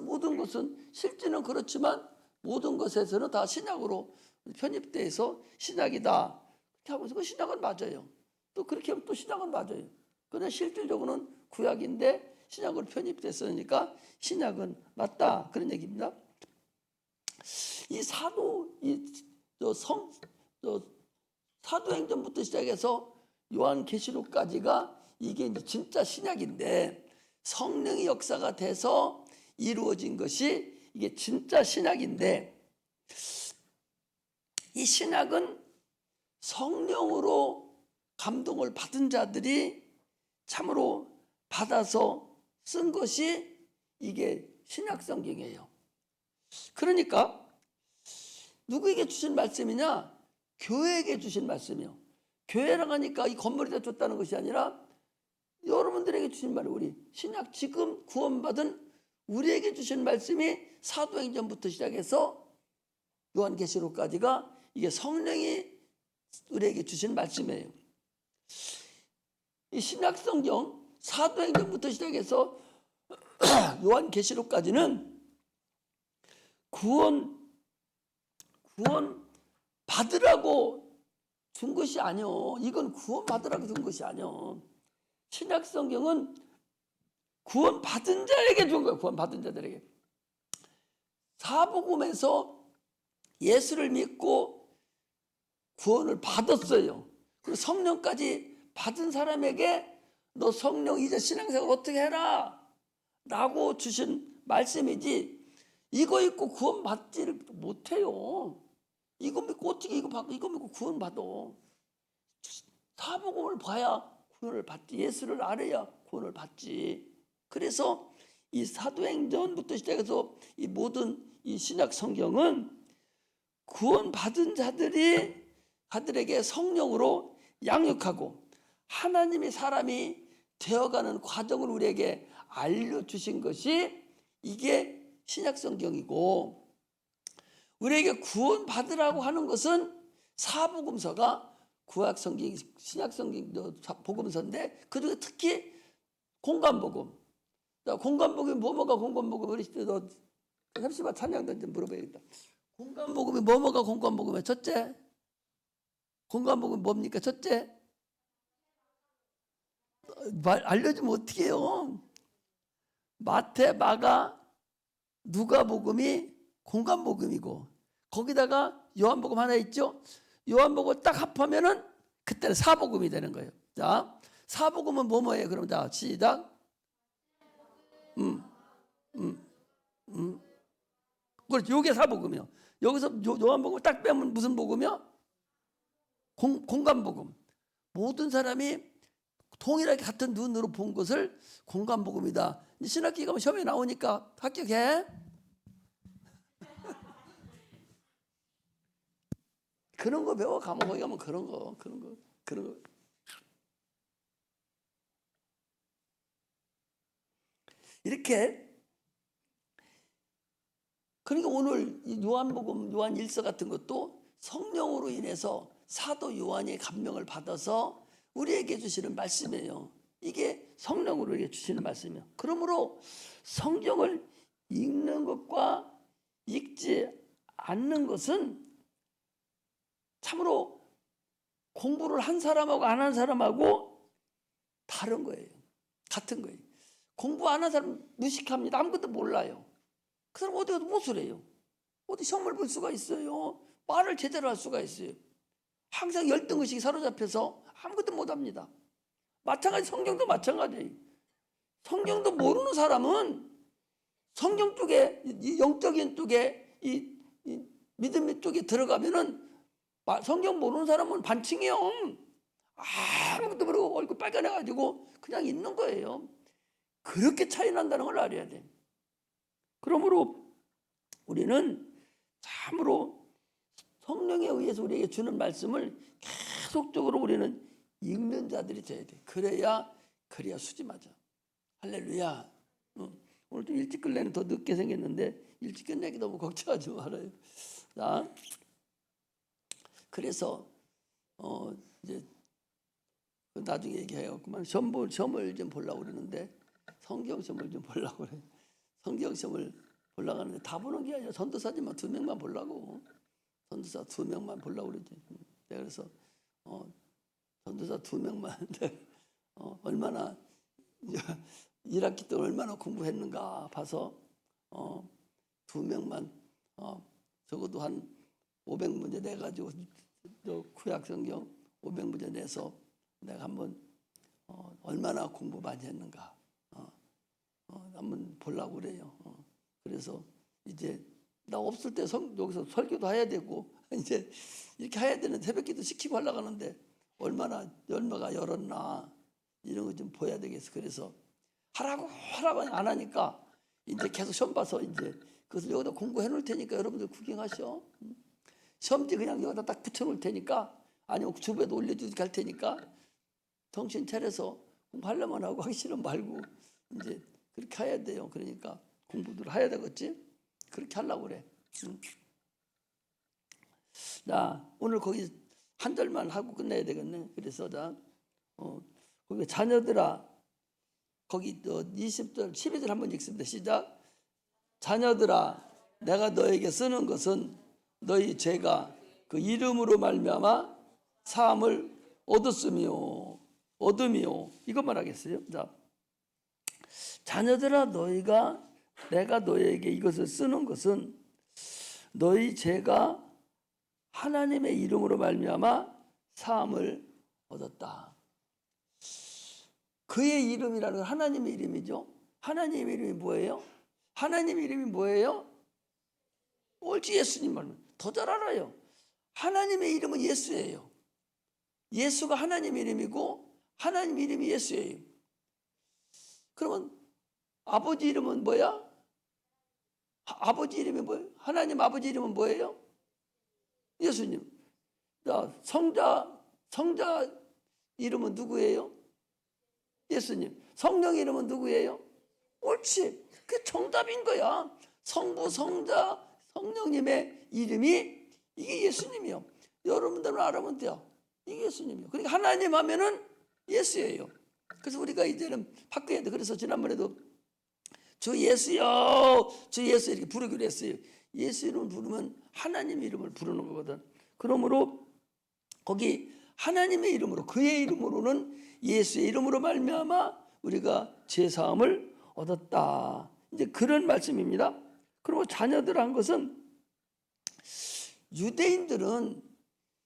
모든 것은 실제는 그렇지만 모든 것에서는 다 신약으로 편입돼서 신약이다 그렇게 하면서 그 신약은 맞아요. 또 그렇게 하면 또 신약은 맞아요. 그러나 실질적으로는 구약인데 신약으로 편입됐으니까 신약은 맞다, 그런 얘기입니다. 이 사도행전부터 시작해서 요한계시록까지가 이게 이제 진짜 신약인데, 성령의 역사가 돼서 이루어진 것이 이게 진짜 신약인데, 이 신약은 성령으로 감동을 받은 자들이 참으로 받아서 쓴 것이 이게 신약 성경이에요. 그러니까 누구에게 주신 말씀이냐? 교회에게 주신 말씀이요. 교회라고 하니까 이 건물에다 줬다는 것이 아니라 여러분들에게 주신 말이, 우리 신약 지금 구원받은 우리에게 주신 말씀이 사도행전부터 시작해서 요한계시록까지가 이게 성령이 우리에게 주신 말씀이에요. 이 신약 성경 사도행전부터 시작해서 요한계시록까지는 구원 받으라고 준 것이 아니요. 이건 구원 받으라고 준 것이 아니요. 신약 성경은 구원 받은 자에게 준 거예요. 구원 받은 자들에게. 사복음에서 예수를 믿고 구원을 받았어요. 그리고 성령까지 받은 사람에게 너 성령 이제 신앙생활 어떻게 해라 라고 주신 말씀이지, 이거 입고 구원 받지를 못해요. 이거 믿고 어떻게 이거 믿고 구원 받아? 사복음을 봐야 구원을 받지. 예수를 알아야 구원을 받지. 그래서 이 사도행전부터 시작해서 이 모든 이 신약 성경은 구원 받은 자들에게 성령으로 양육하고 하나님의 사람이 되어가는 과정을 우리에게 알려주신 것이 이게 신약 성경이고, 우리에게 구원 받으라고 하는 것은 사복음서가 구약 성경, 신약 성경 복음서인데, 그중에 특히 공관복음. 공관복음이 뭐가 공관복음? 어렸을 때 너 heb시바 찬양단 좀 물어봐야겠다. 공관복음이 뭐가 공관복음이야? 첫째, 공관복음이 뭡니까? 첫째, 알려주면 어떻게 해요? 마태, 마가, 누가복음이 공관복음이고, 거기다가 요한복음 하나 있죠? 요한복음 딱 합하면은 그때는 사복음이 되는 거예요. 자, 사복음은 뭐예요? 그럼 자, 시작. 그렇지, 요게 사복음이요. 여기서 요한복음 딱 빼면 무슨 복음이요? 공관복음. 모든 사람이 동일하게 같은 눈으로 본 것을 공관복음이다. 신학기 가면 시험에 나오니까 합격해. 그런 거 배워. 감옥에 가면 그런 거. 이렇게. 그러니까 오늘 요한복음, 요한 1서 같은 것도 성령으로 인해서 사도 요한의 감명을 받아서 우리에게 주시는 말씀이에요. 이게 성령으로 우리에게 주시는 말씀이에요. 그러므로 성경을 읽는 것과 읽지 않는 것은 참으로 공부를 한 사람하고 안 한 사람하고 다른 거예요. 같은 거예요. 공부 안 한 사람 무식합니다. 아무것도 몰라요. 그 사람 어디 가도 무엇을 해요? 어디 시험을 볼 수가 있어요? 말을 제대로 할 수가 있어요? 항상 열등의식이 사로잡혀서 아무것도 못합니다. 마찬가지 성경도 마찬가지예요. 성경도 모르는 사람은 성경 쪽에, 이 영적인 쪽에, 이 믿음 쪽에 들어가면은 성경 모르는 사람은 반칙이요. 아무것도 모르고 얼굴 빨간해가지고 그냥 있는 거예요. 그렇게 차이 난다는 걸 알아야 돼. 그러므로 우리는 참으로 성령에 의해서 우리에게 주는 말씀을 계속적으로 우리는 읽는 자들이 돼야 돼. 그래야 수지 맞아. 할렐루야. 오늘 좀 일찍 끝내는 더 늦게 생겼는데 일찍 끝내기 너무 걱정하지 말아요. 자, 그래서 이제 나중에 얘기해요. 그만 시험을 좀 보려고 그러는데 성경 시험을 좀 보려고 그래. 성경 시험을 보려고 하는데 다 보는 게 아니라 전도사님만 2명만 보려고. 전도사 2명만 보려고 그러지. 내가 그래서 전도사 2명만 얼마나 1학기 때 얼마나 공부했는가 봐서 2명만 적어도 한 500문제 내가지고 구약 성경 500문제 내서 내가 한번 얼마나 공부 많이 했는가 한번 보려고 그래요. 그래서 이제 나 없을 때 여기서 설교도 해야 되고 이제 이렇게 해야 되는 새벽기도 시키고 하려고 하는데 얼마나 열매가 열었나 이런 거 좀 보여야 되겠어. 그래서 하라고 안 하니까 이제 계속 시험 봐서 이제 그래서 여기다 공부해 놓을 테니까 여러분들 구경하셔. 시험지 그냥 여기다 딱 붙여 놓을 테니까 아니면 주부에도 올려주게 할 테니까 정신 차려서 공부하려면 하고 하기 싫으면 말고 이제 그렇게 해야 돼요. 그러니까 공부들 해야 되겠지? 그렇게 하려고 그래. 자, 오늘 거기 한 절만 하고 끝내야 되겠네. 그래서 자, 거기 자녀들아, 거기 20절, 12절 한번 읽습니다. 시작. 자녀들아, 내가 너에게 쓰는 것은 너희 죄가 그 이름으로 말미암아 사함을 얻음이요. 이것만 하겠어요. 자, 자녀들아, 내가 너에게 이것을 쓰는 것은 너희 죄가 하나님의 이름으로 말미암아 사함을 얻었다. 그의 이름이라는 건 하나님의 이름이죠. 하나님의 이름이 뭐예요? 하나님의 이름이 뭐예요? 옳지, 예수님 말면 더 잘 알아요. 하나님의 이름은 예수예요. 예수가 하나님의 이름이고 하나님 이름이 예수예요. 그러면 아버지 이름은 뭐야? 아버지 이름이 뭐예요? 하나님 아버지 이름은 뭐예요? 예수님. 자, 성자 이름은 누구예요? 예수님. 성령 이름은 누구예요? 옳지. 그게 정답인 거야. 성부, 성자, 성령님의 이름이 이게 예수님이요. 여러분들은 알아면 돼요. 이게 예수님이요. 그러니까 하나님 하면은 예수예요. 그래서 우리가 이제는 바꿔야 돼. 그래서 지난번에도 주 예수요, 주 예수 이렇게 부르기로 했어요. 예수 이름을 부르면 하나님 이름을 부르는 거거든. 그러므로 거기 하나님의 이름으로 그의 이름으로는 예수의 이름으로 말미암아 우리가 죄 사함을 얻었다. 이제 그런 말씀입니다. 그리고 자녀들 한 것은 유대인들은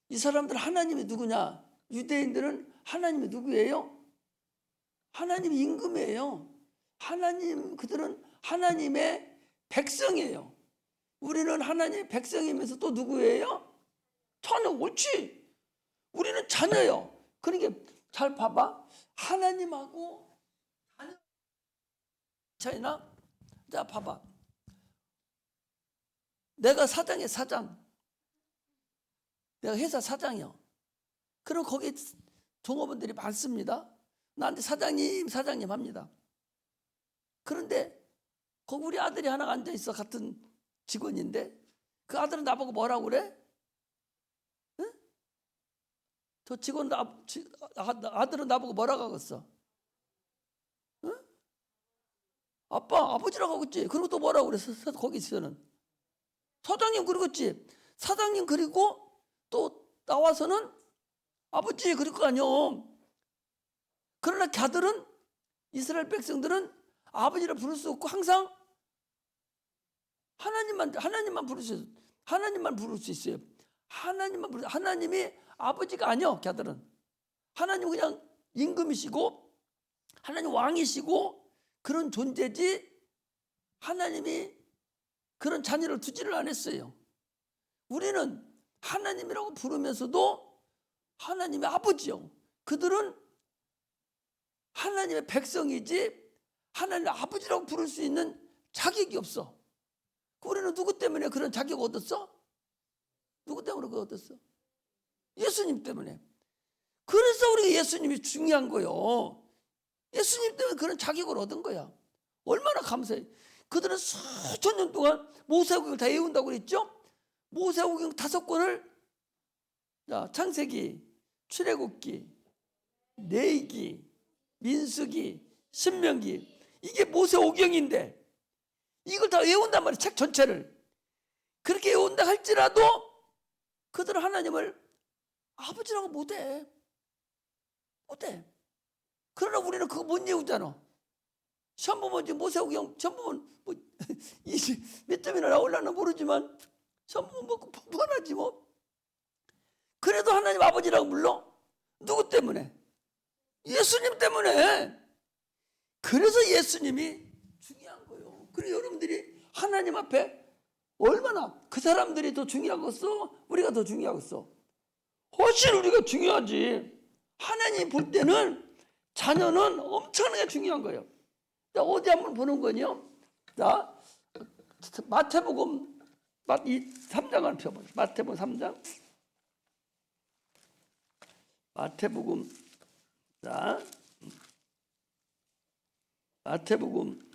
이 사람들 하나님이 누구냐? 유대인들은 하나님이 누구예요? 하나님 임금이에요. 그들은 하나님의 백성이에요. 우리는 하나님의 백성이면서 또 누구예요? 자녀. 옳지. 우리는 자녀요. 그러니까 잘 봐봐. 하나님하고 자녀 차이나? 자, 봐봐. 내가 사장이야, 사장. 내가 회사 사장이요. 그럼 거기 종업원들이 많습니다. 나한테 사장님 합니다. 그런데 거기 우리 아들이 하나 앉아 있어. 같은 직원인데 그 아들은 나보고 뭐라고 그래? 응? 저 직원 아들은 나보고 뭐라고 하겠어? 응? 아빠, 아버지라고 하겠지. 그리고 또 뭐라고 그랬어? 거기서는 사장님 그러겠지. 사장님 그리고 또 나와서는 아버지 그럴 거 아니요. 그러나 걔들은 이스라엘 백성들은 아버지를 부를 수 없고 항상 하나님만 부를 수 있어요. 하나님만 부를 수 있어요. 하나님이 아버지가 아니요. 걔들은 하나님 그냥 임금이시고 하나님 왕이시고 그런 존재지 하나님이 그런 자녀를 두지를 않았어요. 우리는 하나님이라고 부르면서도 하나님의 아버지요. 그들은 하나님의 백성이지 하나님의 아버지라고 부를 수 있는 자격이 없어. 우리는 누구 때문에 그런 자격 얻었어? 누구 때문에 그거 얻었어? 예수님 때문에. 그래서 우리가 예수님이 중요한 거요. 예수님 때문에 그런 자격을 얻은 거야. 얼마나 감사해. 그들은 수천 년 동안 모세오경을 다 외운다고 그랬죠? 모세오경 5권을 창세기, 출애굽기, 레위기, 민수기, 신명기 이게 모세오경인데 이걸 다 외운단 말이야. 책 전체를. 그렇게 외운다 할지라도 그들은 하나님을 아버지라고 못해. 그러나 우리는 그거 못 외우잖아. 시험 보면 지금 모세오경 시험 보면 몇 점이나 나올려나 모르지만 시험 보면 뭐 뻔하지 뭐. 그래도 하나님 아버지라고 불러? 누구 때문에? 예수님 때문에. 그래서 예수님이 중요한 거예요. 그리고 여러분들이 하나님 앞에 얼마나 그 사람들이 더 중요하겠어? 우리가 더 중요하겠어? 훨씬 우리가 중요하지. 하나님 볼 때는 자녀는 엄청나게 중요한 거예요. 자, 어디 한번 보는 거요? 자, 마태복음 3장을 펴보세요. 마태복음 3장. 마태복음. 자, 마태복음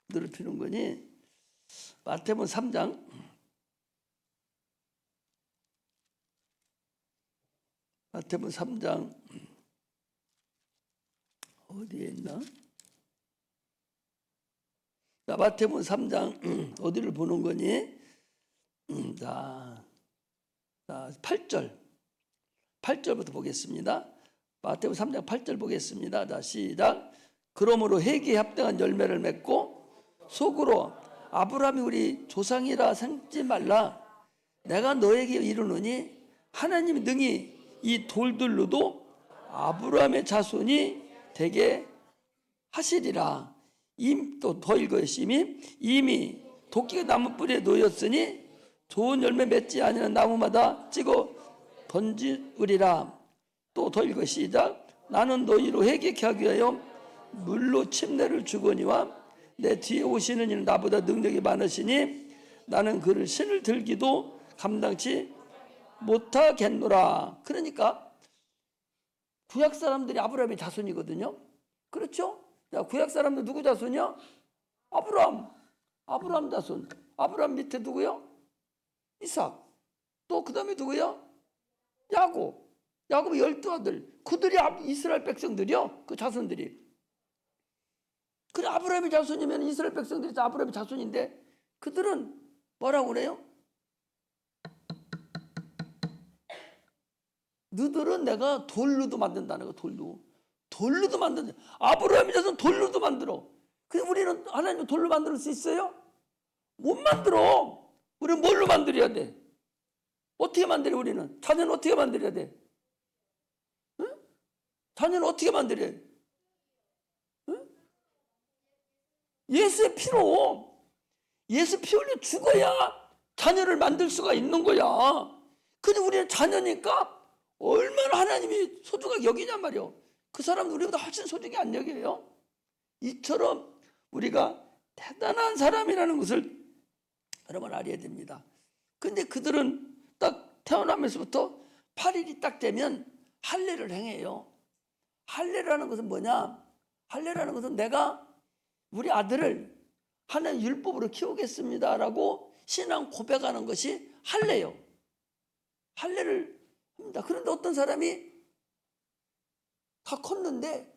늘 피는 거니? 마태복음 3장. 마태복음 3장 어디에 있나? 자, 마태복음 3장 어디를 보는 거니? 자, 8절부터 보겠습니다. 마태복음 3장 8절 보겠습니다. 자, 시작. 그러므로 회개에 합당한 열매를 맺고 속으로 아브라함이 우리 조상이라 삼지 말라. 내가 너에게 이르노니 하나님이 능히 이 돌들로도 아브라함의 자손이 되게 하시리라. 또 더 읽으시면 이미 도끼가 나무 뿌리에 놓였으니 좋은 열매 맺지 아니하는 나무마다 찍어 던지으리라. 또 더 읽으시자. 나는 너희로 회개케 하기 위하여 물로 침례를 주거니와 내 뒤에 오시는 이는 나보다 능력이 많으시니 나는 그를 신을 들기도 감당치 못하겠노라. 그러니까 구약 사람들이 아브라함의 자손이거든요. 그렇죠? 구약 사람들 누구 자손이야? 아브라함 자손. 아브라함 밑에 누구요? 이삭. 또 그 다음에 누구요? 야곱. 야곱의 12아들. 그들이 이스라엘 백성들이요. 그 자손들이. 그래, 아브라함의 자손이면 이스라엘 백성들이 다 아브라함의 자손인데 그들은 뭐라고 그래요? 너들은 내가 돌로도 만든다는 거. 돌로도 만든다. 아브라함의 자손 돌로도 만들어. 근데 우리는 하나님 돌로 만들 수 있어요? 못 만들어. 우리는 뭘로 만들어야 돼? 어떻게 만들어? 우리는 자녀는 어떻게 만들어야 돼? 응? 자녀는 어떻게 만들어야 돼? 응? 예수의 피로. 예수 피 흘려 죽어야 자녀를 만들 수가 있는 거야. 근데 우리는 자녀니까 얼마나 하나님이 소중하게 여기냔 말이요. 그 사람은 우리보다 훨씬 소중히 안 여겨요. 이처럼 우리가 대단한 사람이라는 것을 여러분 알아야 됩니다. 근데 그들은 딱 태어나면서부터 8일이 딱 되면 할례를 행해요. 할례라는 것은 뭐냐? 할례라는 것은 내가 우리 아들을 하나님 율법으로 키우겠습니다라고 신앙 고백하는 것이 할례요. 할례를 합니다. 그런데 어떤 사람이 다 컸는데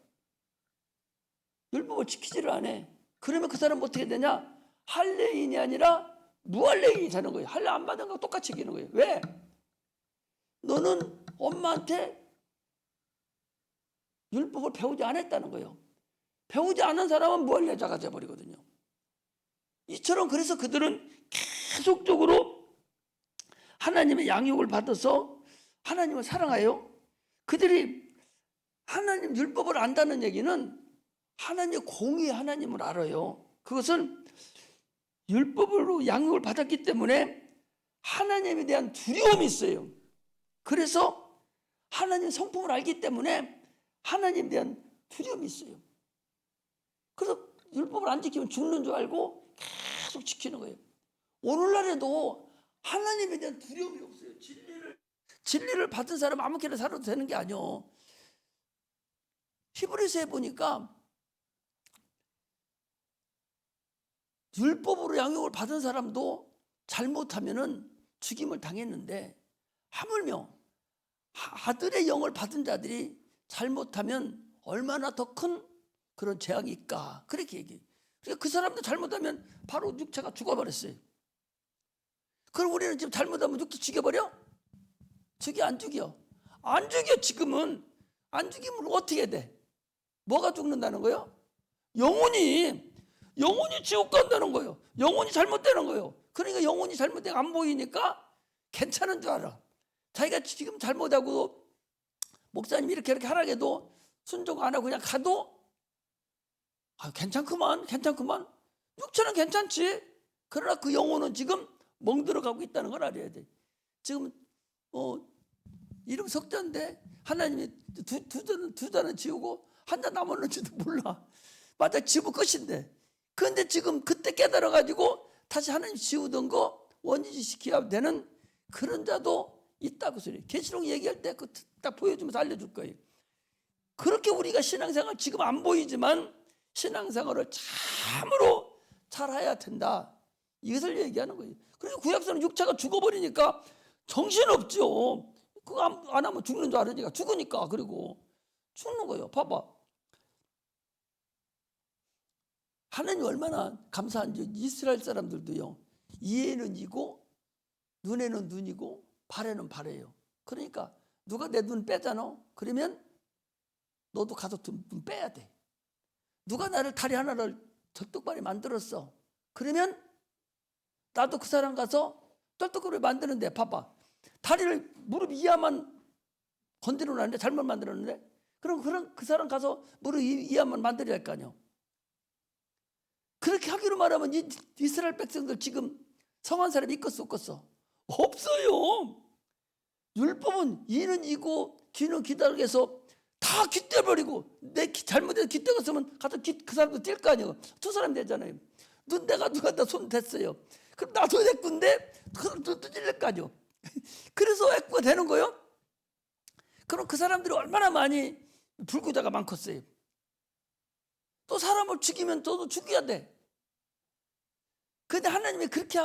율법을 지키지를 않아. 그러면 그 사람은 어떻게 되냐? 할례인이 아니라 무할례인이 되는 거예요. 할례 안 받은 거 똑같이 이기는 거예요. 왜? 너는 엄마한테 율법을 배우지 않았다는 거예요. 배우지 않은 사람은 무할례자가 되어버리거든요. 이처럼 그래서 그들은 계속적으로 하나님의 양육을 받아서 하나님을 사랑해요. 그들이 하나님 율법을 안다는 얘기는 하나님의 공의 하나님을 알아요. 그것은 율법으로 양육을 받았기 때문에 하나님에 대한 두려움이 있어요. 그래서 하나님 성품을 알기 때문에 하나님에 대한 두려움이 있어요. 그래서 율법을 안 지키면 죽는 줄 알고 계속 지키는 거예요. 오늘날에도 하나님에 대한 두려움이 없어요. 진리를 받은 사람 아무렇게나 살아도 되는 게 아니요. 히브리서에 보니까 율법으로 양육을 받은 사람도 잘못하면은 죽임을 당했는데 하물며 아들의 영을 받은 자들이 잘못하면 얼마나 더 큰 그런 재앙이 있까 그렇게 얘기해요. 그러니까 그 사람도 잘못하면 바로 육체가 죽어버렸어요. 그럼 우리는 지금 잘못하면 육체 죽여버려? 죽여 안 죽여? 안 죽여. 지금은 안 죽이면 어떻게 돼? 뭐가 죽는다는 거예요? 영혼이 지옥 간다는 거예요. 영혼이 잘못되는 거예요. 그러니까 영혼이 잘못되고 안 보이니까 괜찮은 줄 알아. 자기가 지금 잘못하고 목사님 이렇게 하라고 순종 안 하고 그냥 가도 괜찮구만. 육체는 괜찮지. 그러나 그 영혼은 지금 멍들어가고 있다는 걸 알아야 돼. 지금 이름 석자인데 하나님이 두 잔은 지우고 한 잔 남았는지도 몰라. 맞아, 지우면 끝인데. 그런데 지금 그때 깨달아가지고 다시 하나님 지우던 거 원위치 시켜야 되는 그런 자도 있다고 소리. 계시록 얘기할 때 그 딱 보여주면서 알려줄 거예요. 그렇게 우리가 신앙생활 지금 안 보이지만 신앙생활을 참으로 잘해야 된다. 이것을 얘기하는 거예요. 그리고 구약서는 육체가 죽어버리니까 정신없죠. 그거 안 하면 죽는 줄 알으니까 죽으니까. 그리고 죽는 거예요. 봐봐. 하나님 얼마나 감사한지. 이스라엘 사람들도요. 이에는 이고 눈에는 눈이고 발에는 발이에요. 그러니까 누가 내 눈 빼잖아. 그러면 너도 가서 눈 빼야 돼. 누가 나를 다리 하나를 절뚝발이 만들었어. 그러면 나도 그 사람 가서 떨뚝거리 만드는데 봐봐. 다리를 무릎 이하만 건드려 놨는데 잘못 만들었는데 그럼 그 사람 가서 무릎 이하만 만들어야 할 거 아니야. 그렇게 하기로 말하면 이스라엘 백성들 지금 성한 사람이 있겠어 없겠어? 없어요. 율법은 이는 이고 귀는 귀다르게 해서 다 귀떼버리고 내 잘못해서 귀떼었으면 가서 그 사람도 뛸 거 아니에요. 두 사람 되잖아요. 누가 나 손 댔어요. 그럼 나도 애꾸인데 그럼 또 찔릴 거 아니에요. 그래서 애꾸가 되는 거예요. 그럼 그 사람들이 얼마나 많이 불구자가 많겠어요. 또 사람을 죽이면 너도 죽여야 돼. 그런데 하나님이 그렇게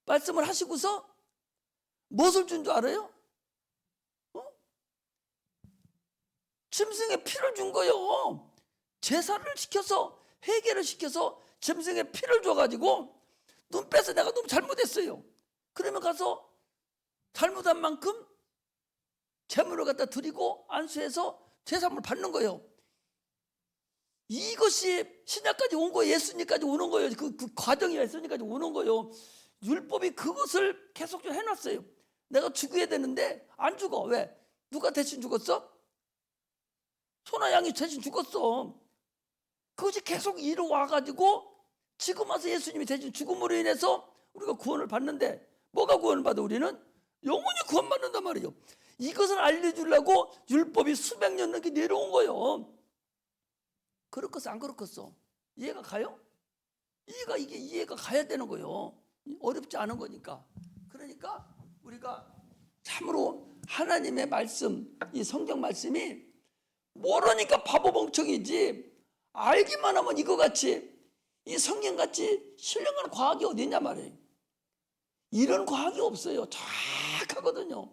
말씀을 하시고서 무엇을 준 줄 알아요? 짐승의 피를 준 거예요. 제사를 시켜서 회개를 시켜서 짐승의 피를 줘가지고 눈 빼서 내가 너무 잘못했어요. 그러면 가서 잘못한 만큼 제물을 갖다 드리고 안수해서 제사물 받는 거예요. 이것이 신약까지 온 거예요. 예수님까지 오는 거예요. 그 과정이 예수님까지 오는 거예요. 율법이 그것을 계속 좀 해놨어요. 내가 죽여야 되는데 안 죽어. 왜? 누가 대신 죽었어? 소나 양이 대신 죽었어. 그것이 계속 이루어와가지고 지금 와서 예수님이 대신 죽음으로 인해서 우리가 구원을 받는데 뭐가 구원을 받아? 우리는 영원히 구원받는단 말이에요. 이것을 알려주려고 율법이 수백 년 넘게 내려온 거예요. 그렇겠어 안 그렇겠어? 이해가 가요? 이해가 가야 되는 거예요. 어렵지 않은 거니까. 그러니까 우리가 참으로 하나님의 말씀, 이 성경 말씀이 모르니까 바보 멍청이지 알기만 하면 이거 같이 이 성경같이 신령한 과학이 어디 있냐 말이에요. 이런 과학이 없어요. 정확하거든요.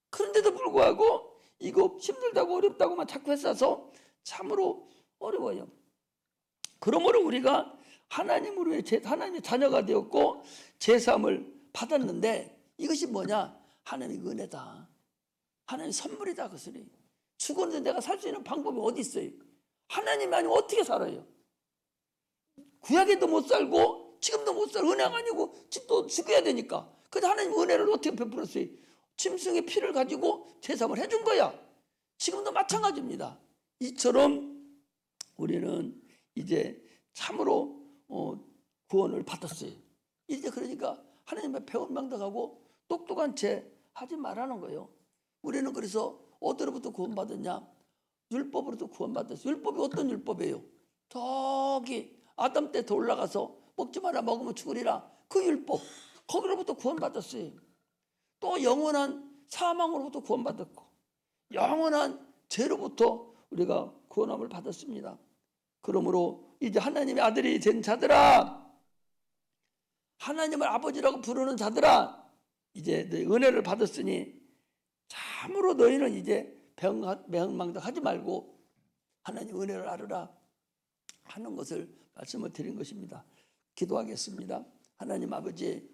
그런데도 불구하고 이거 힘들다고 어렵다고만 자꾸 했어서 참으로 어려워요. 그러므로 우리가 하나님의 자녀가 되었고 제사함을 받았는데 이것이 뭐냐? 하나님의 은혜다. 하나님의 선물이다. 그것이 죽었는데 내가 살 수 있는 방법이 어디 있어요? 하나님 아니면 어떻게 살아요? 구약에도 못 살고 지금도 못 살고 은혜가 아니고 또 죽어야 되니까. 근데 하나님 은혜를 어떻게 베풀었어요? 짐승의 피를 가지고 제사함을 해준 거야. 지금도 마찬가지입니다. 이처럼 우리는 이제 참으로 구원을 받았어요. 이제 그러니까 하나님의 배은망덕하고 똑똑한 채 하지 말라는 거예요. 우리는 그래서 어디로부터 구원받았냐? 율법으로부터 구원받았어요. 율법이 어떤 율법이에요? 저기 아담 때 더 올라가서 먹지 마라, 먹으면 죽으리라. 그 율법, 거기로부터 구원받았어요. 또 영원한 사망으로부터 구원받았고 영원한 죄로부터 우리가 구원함을 받았습니다. 그러므로 이제 하나님의 아들이 된 자들아, 하나님을 아버지라고 부르는 자들아, 이제 너희 은혜를 받았으니 참으로 너희는 이제 배은망덕하지 말고 하나님 은혜를 알으라 하는 것을 말씀을 드린 것입니다. 기도하겠습니다. 하나님 아버지,